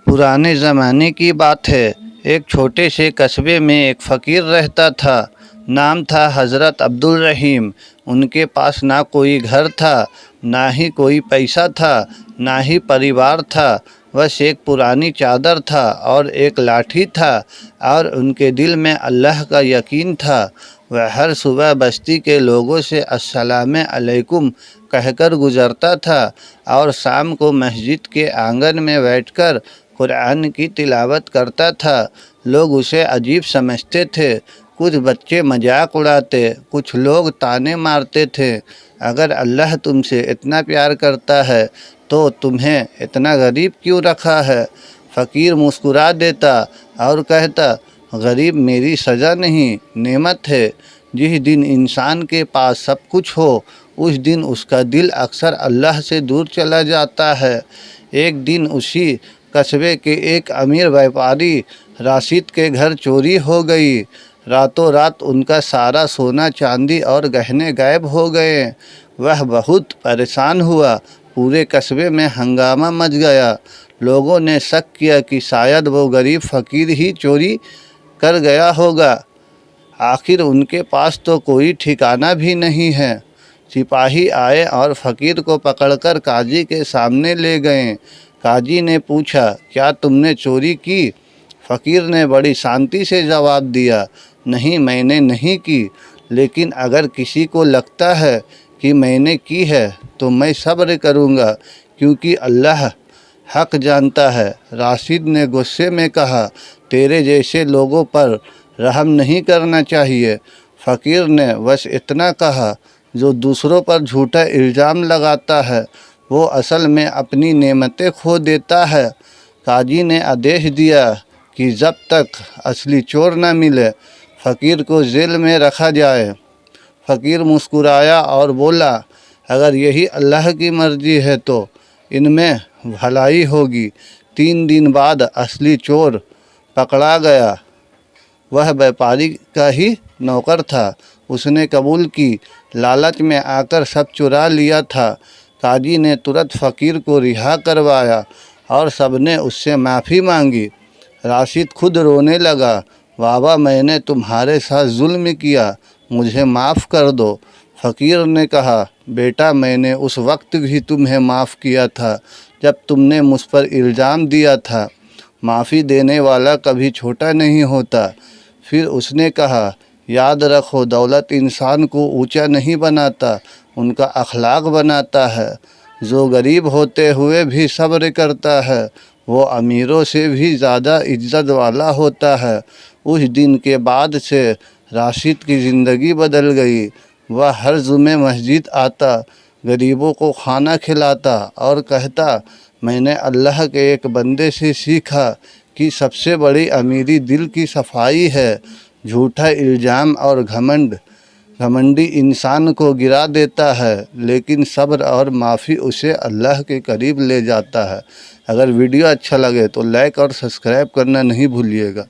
पुराने ज़माने की बात है। एक छोटे से कस्बे में एक फ़कीर रहता था। नाम था हज़रत अब्दुल रहीम। उनके पास ना कोई घर था, ना ही कोई पैसा था, ना ही परिवार था। बस एक पुरानी चादर था और एक लाठी था, और उनके दिल में अल्लाह का यकीन था। वह हर सुबह बस्ती के लोगों से अस्सलाम अलैकुम कहकर गुज़रता था, और शाम को मस्जिद के आंगन में बैठकर कुरान की तिलावत करता था। लोग उसे अजीब समझते थे। कुछ बच्चे मजाक उड़ाते, कुछ लोग ताने मारते थे। अगर अल्लाह तुमसे इतना प्यार करता है तो तुम्हें इतना गरीब क्यों रखा है? फ़कीर मुस्कुरा देता और कहता, गरीब मेरी सज़ा नहीं, नेमत है। जिस दिन इंसान के पास सब कुछ हो, उस दिन उसका दिल अक्सर अल्लाह से दूर चला जाता है। एक दिन उसी कस्बे के एक अमीर व्यापारी राशिद के घर चोरी हो गई। रातों रात उनका सारा सोना चांदी और गहने गायब हो गए। वह बहुत परेशान हुआ। पूरे कस्बे में हंगामा मच गया। लोगों ने शक किया कि शायद वो गरीब फ़कीर ही चोरी कर गया होगा। आखिर उनके पास तो कोई ठिकाना भी नहीं है। सिपाही आए और फ़कीर को पकड़कर काजी के सामने ले गए। काजी ने पूछा, क्या तुमने चोरी की? फ़कीर ने बड़ी शांति से जवाब दिया, नहीं, मैंने नहीं की, लेकिन अगर किसी को लगता है कि मैंने की है तो मैं सब्र करूँगा, क्योंकि अल्लाह हक़ जानता है। राशिद ने गुस्से में कहा, तेरे जैसे लोगों पर रहम नहीं करना चाहिए। फ़कीर ने बस इतना कहा, जो दूसरों पर झूठा इल्ज़ाम लगाता है वो असल में अपनी नेमतें खो देता है। काजी ने आदेश दिया कि जब तक असली चोर न मिले, फ़कीर को जेल में रखा जाए। फ़कीर मुस्कुराया और बोला, अगर यही अल्लाह की मर्ज़ी है तो इनमें भलाई होगी। 3 दिन बाद असली चोर पकड़ा गया। वह व्यापारी का ही नौकर था। उसने कबूल की, लालच में आकर सब चुरा लिया था। काजी ने तुरंत फ़कीर को रिहा करवाया और सबने उससे माफ़ी मांगी। राशिद खुद रोने लगा, बाबा मैंने तुम्हारे साथ जुल्म किया, मुझे माफ़ कर दो। फ़कीर ने कहा, बेटा मैंने उस वक्त भी तुम्हें माफ़ किया था जब तुमने मुझ पर इल्ज़ाम दिया था। माफ़ी देने वाला कभी छोटा नहीं होता। फिर उसने कहा, याद रखो, दौलत इंसान को ऊंचा नहीं बनाता, उनका अखलाक बनाता है। जो गरीब होते हुए भी सब्र करता है वो अमीरों से भी ज़्यादा इज्जत वाला होता है। उस दिन के बाद से राशिद की ज़िंदगी बदल गई। वह हर जुमे मस्जिद आता, गरीबों को खाना खिलाता और कहता, मैंने अल्लाह के एक बंदे से सीखा कि सबसे बड़ी अमीरी दिल की सफाई है। झूठा इल्ज़ाम और घमंडी इंसान को गिरा देता है, लेकिन सब्र और माफ़ी उसे अल्लाह के करीब ले जाता है। अगर वीडियो अच्छा लगे तो लाइक और सब्सक्राइब करना नहीं भूलिएगा।